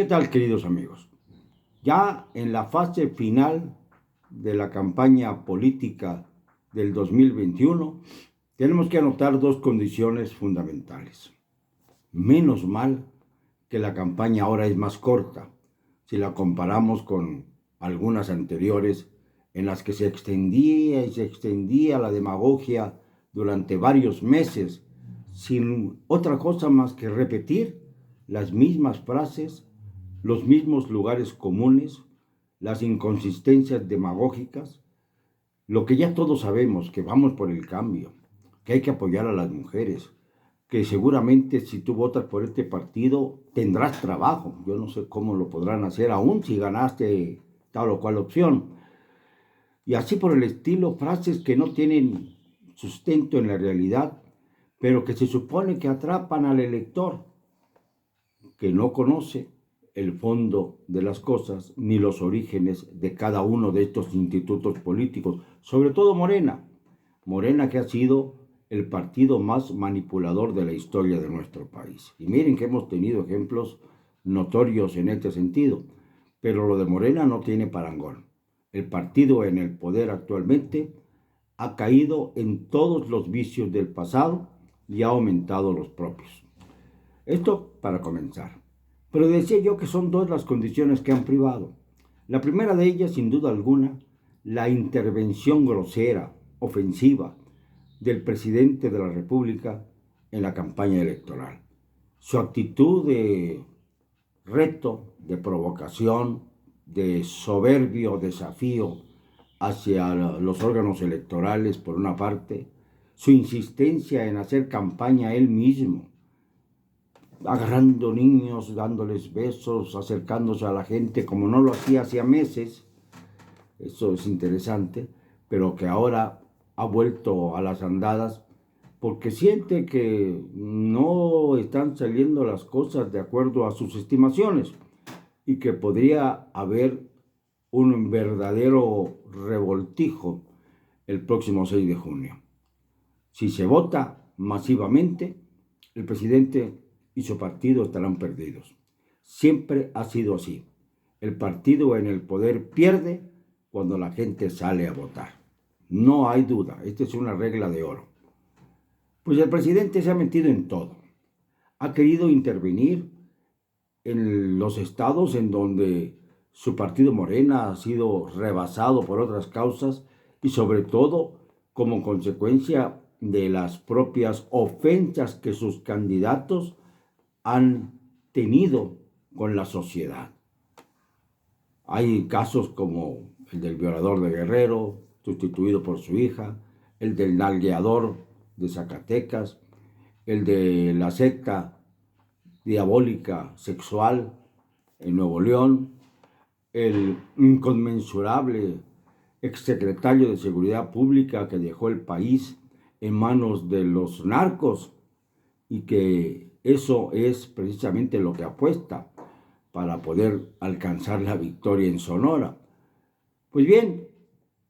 ¿Qué tal, queridos amigos? Ya en la fase final de la campaña política del 2021, tenemos que anotar dos condiciones fundamentales. Menos mal que la campaña ahora es más corta, si la comparamos con algunas anteriores en las que se extendía y se extendía la demagogia durante varios meses, sin otra cosa más que repetir las mismas frases, los mismos lugares comunes, las inconsistencias demagógicas, lo que ya todos sabemos, que vamos por el cambio, que hay que apoyar a las mujeres, que seguramente si tú votas por este partido tendrás trabajo. Yo no sé cómo lo podrán hacer aún si ganaste tal o cual opción. Y así por el estilo, frases que no tienen sustento en la realidad, pero que se supone que atrapan al elector, que no conoce el fondo de las cosas ni los orígenes de cada uno de estos institutos políticos, sobre todo Morena. Morena, que ha sido el partido más manipulador de la historia de nuestro país. Y miren que hemos tenido ejemplos notorios en este sentido, pero lo de Morena no tiene parangón. El partido en el poder actualmente ha caído en todos los vicios del pasado y ha aumentado los propios. Esto para comenzar. Pero decía yo que son dos las condiciones que han privado. La primera de ellas, sin duda alguna, la intervención grosera, ofensiva, del presidente de la República en la campaña electoral. Su actitud de reto, de provocación, de soberbio desafío hacia los órganos electorales, por una parte, su insistencia en hacer campaña él mismo, agarrando niños, dándoles besos, acercándose a la gente como no lo hacía meses. Eso es interesante, pero que ahora ha vuelto a las andadas porque siente que no están saliendo las cosas de acuerdo a sus estimaciones y que podría haber un verdadero revoltijo el próximo 6 de junio. Si se vota masivamente, el presidente y su partido estarán perdidos. Siempre ha sido así. El partido en el poder pierde cuando la gente sale a votar. No hay duda, esta es una regla de oro. Pues el presidente se ha metido en todo. Ha querido intervenir en los estados en donde su partido Morena ha sido rebasado por otras causas y sobre todo como consecuencia de las propias ofensas que sus candidatos han tenido con la sociedad. Hay casos como el del violador de Guerrero, sustituido por su hija, el del nalgueador de Zacatecas, el de la secta diabólica sexual en Nuevo León, el inconmensurable exsecretario de Seguridad Pública que dejó el país en manos de los narcos y que eso es precisamente lo que apuesta para poder alcanzar la victoria en Sonora. Pues bien,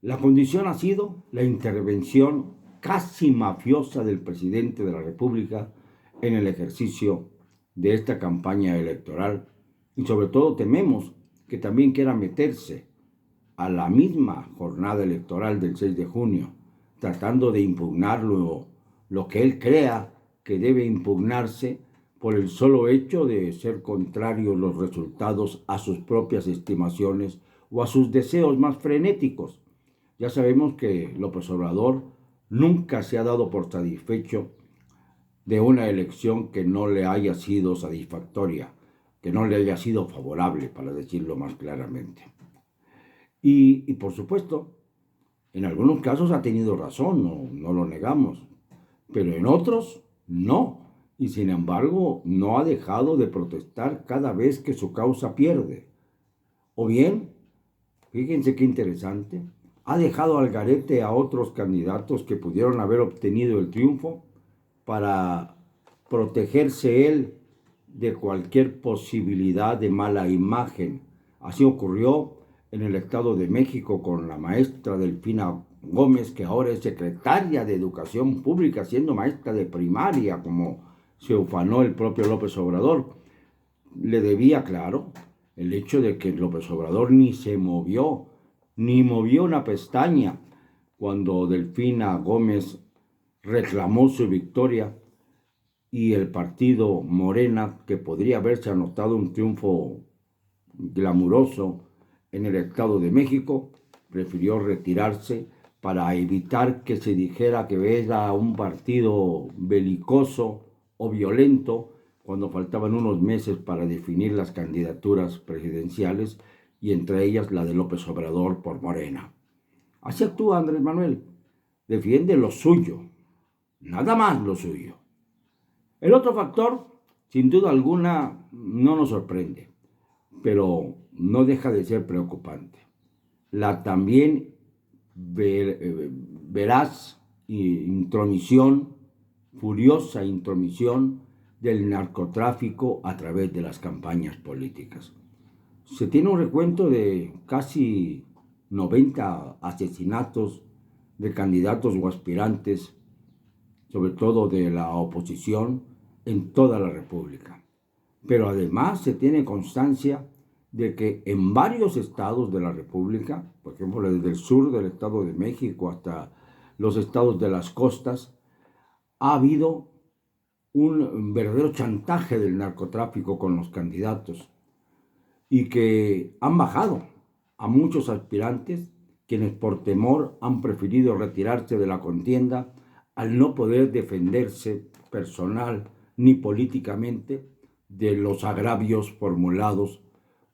la condición ha sido la intervención casi mafiosa del presidente de la República en el ejercicio de esta campaña electoral y sobre todo tememos que también quiera meterse a la misma jornada electoral del 6 de junio, tratando de impugnar lo que él crea que debe impugnarse por el solo hecho de ser contrarios los resultados a sus propias estimaciones o a sus deseos más frenéticos. Ya sabemos que López Obrador nunca se ha dado por satisfecho de una elección que no le haya sido satisfactoria, que no le haya sido favorable, para decirlo más claramente. Y por supuesto, en algunos casos ha tenido razón, no lo negamos, pero en otros no. Y sin embargo, no ha dejado de protestar cada vez que su causa pierde. O bien, fíjense qué interesante, ha dejado al garete a otros candidatos que pudieron haber obtenido el triunfo para protegerse él de cualquier posibilidad de mala imagen. Así ocurrió en el Estado de México con la maestra Delfina Gómez, que ahora es secretaria de Educación Pública, siendo maestra de primaria, como se ufanó el propio López Obrador. le debía, claro, el hecho de que López Obrador ni se movió, ni movió una pestaña cuando Delfina Gómez reclamó su victoria y el partido Morena, que podría haberse anotado un triunfo glamuroso en el Estado de México, prefirió retirarse para evitar que se dijera que era un partido belicoso o violento cuando faltaban unos meses para definir las candidaturas presidenciales y entre ellas la de López Obrador por Morena. Así actúa Andrés Manuel, defiende lo suyo, nada más lo suyo. El otro factor, sin duda alguna, no nos sorprende, pero no deja de ser preocupante. La también veraz intromisión, furiosa intromisión del narcotráfico a través de las campañas políticas. Se tiene un recuento de casi 90 asesinatos de candidatos o aspirantes, sobre todo de la oposición, en toda la República. Pero además se tiene constancia de que en varios estados de la República, por ejemplo desde el sur del Estado de México hasta los estados de las costas, ha habido un verdadero chantaje del narcotráfico con los candidatos y que han bajado a muchos aspirantes quienes por temor han preferido retirarse de la contienda al no poder defenderse personal ni políticamente de los agravios formulados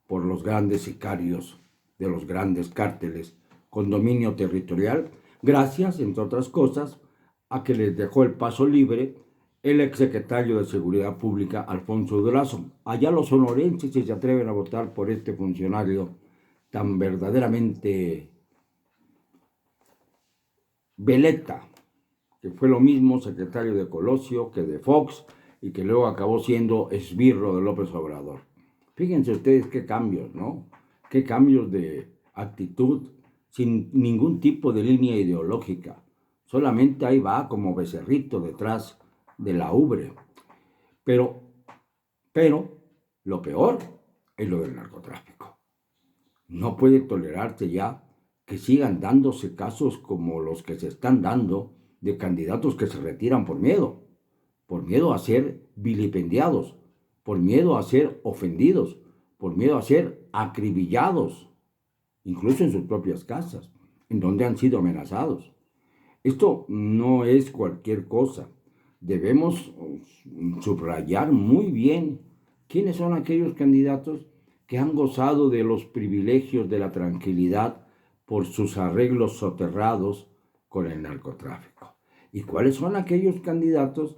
por los grandes sicarios de los grandes cárteles con dominio territorial, gracias, entre otras cosas, a que les dejó el paso libre el exsecretario de Seguridad Pública, Alfonso Durazo. Allá los sonorenses se atreven a votar por este funcionario tan verdaderamente veleta, que fue lo mismo secretario de Colosio que de Fox y que luego acabó siendo esbirro de López Obrador. Fíjense ustedes qué cambios, ¿no? Qué cambios de actitud sin ningún tipo de línea ideológica. Solamente ahí va como becerrito detrás de la ubre. Pero lo peor es lo del narcotráfico. No puede tolerarse ya que sigan dándose casos como los que se están dando de candidatos que se retiran por miedo a ser vilipendiados, por miedo a ser ofendidos, por miedo a ser acribillados, incluso en sus propias casas, en donde han sido amenazados. Esto no es cualquier cosa. Debemos subrayar muy bien quiénes son aquellos candidatos que han gozado de los privilegios de la tranquilidad por sus arreglos soterrados con el narcotráfico. ¿Y cuáles son aquellos candidatos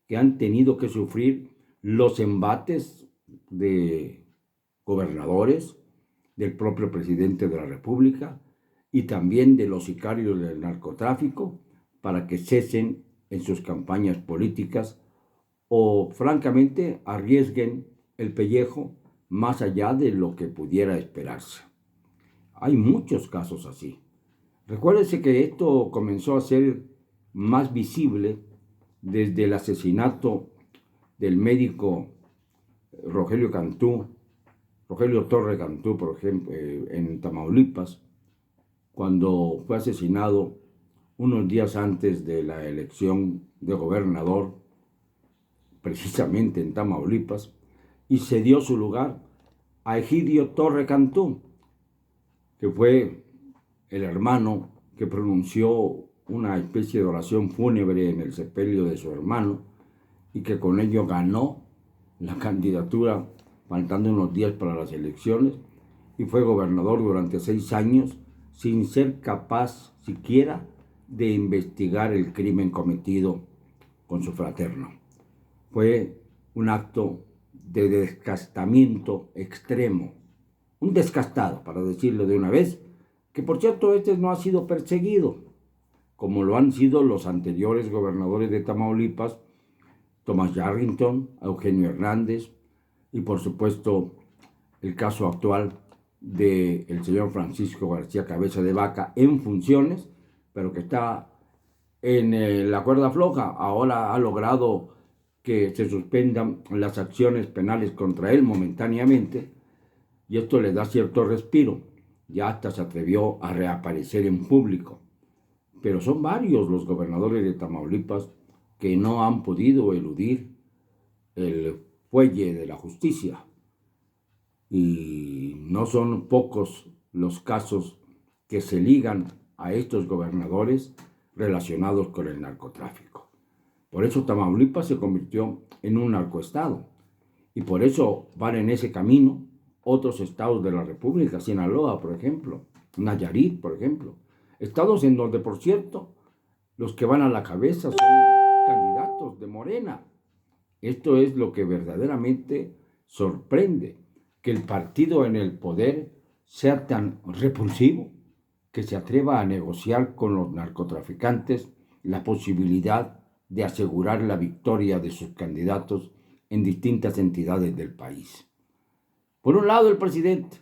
que han tenido que sufrir los embates de gobernadores, del propio presidente de la República y también de los sicarios del narcotráfico para que cesen en sus campañas políticas o francamente arriesguen el pellejo más allá de lo que pudiera esperarse? Hay muchos casos así. Recuérdese que esto comenzó a ser más visible desde el asesinato del médico Rogelio Torre Cantú, por ejemplo, en Tamaulipas, cuando fue asesinado unos días antes de la elección de gobernador, precisamente en Tamaulipas, y se dio su lugar a Egidio Torre Cantú, que fue el hermano que pronunció una especie de oración fúnebre en el sepelio de su hermano y que con ello ganó la candidatura faltando unos días para las elecciones y fue gobernador durante 6 años sin ser capaz siquiera de investigar el crimen cometido con su fraterno. Fue un acto de descastamiento extremo, un descastado, para decirlo de una vez, que por cierto este no ha sido perseguido, como lo han sido los anteriores gobernadores de Tamaulipas, Thomas Yarrington, Eugenio Hernández y por supuesto el caso actual del señor Francisco García Cabeza de Vaca en funciones, pero que está en la cuerda floja. Ahora ha logrado que se suspendan las acciones penales contra él momentáneamente, y esto le da cierto respiro. Ya hasta se atrevió a reaparecer en público. Pero son varios los gobernadores de Tamaulipas que no han podido eludir el fuelle de la justicia. Y no son pocos los casos que se ligan a estos gobernadores relacionados con el narcotráfico. Por eso Tamaulipas se convirtió en un narcoestado. Y por eso van en ese camino otros estados de la República, Sinaloa, por ejemplo, Nayarit, por ejemplo. Estados en donde, por cierto, los que van a la cabeza son candidatos de Morena. Esto es lo que verdaderamente sorprende, que el partido en el poder sea tan repulsivo que se atreva a negociar con los narcotraficantes la posibilidad de asegurar la victoria de sus candidatos en distintas entidades del país. Por un lado el presidente,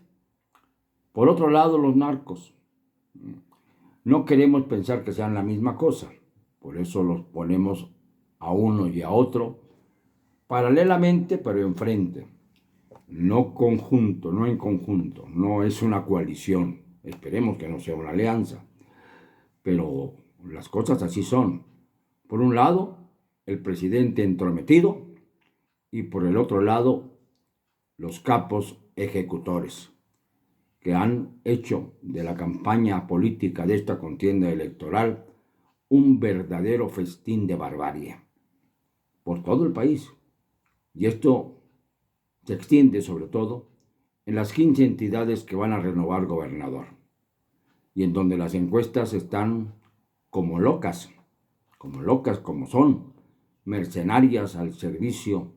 por otro lado los narcos. No queremos pensar que sean la misma cosa, por eso los ponemos a uno y a otro paralelamente, pero enfrente. No conjunto, no en conjunto, no es una coalición. Esperemos que no sea una alianza, pero las cosas así son. Por un lado, el presidente entrometido y por el otro lado, los capos ejecutores que han hecho de la campaña política de esta contienda electoral un verdadero festín de barbarie por todo el país. Y esto se extiende sobre todo en las 15 entidades que van a renovar gobernador y en donde las encuestas están como locas como son, mercenarias al servicio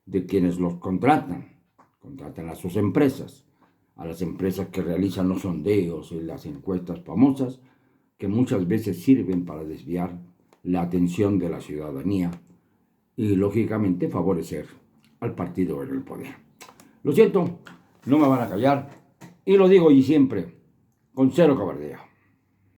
de quienes los contratan a sus empresas, a las empresas que realizan los sondeos y las encuestas famosas, que muchas veces sirven para desviar la atención de la ciudadanía y, lógicamente, favorecer al partido en el poder. Lo siento, no me van a callar, y lo digo y siempre, con cero cobardía.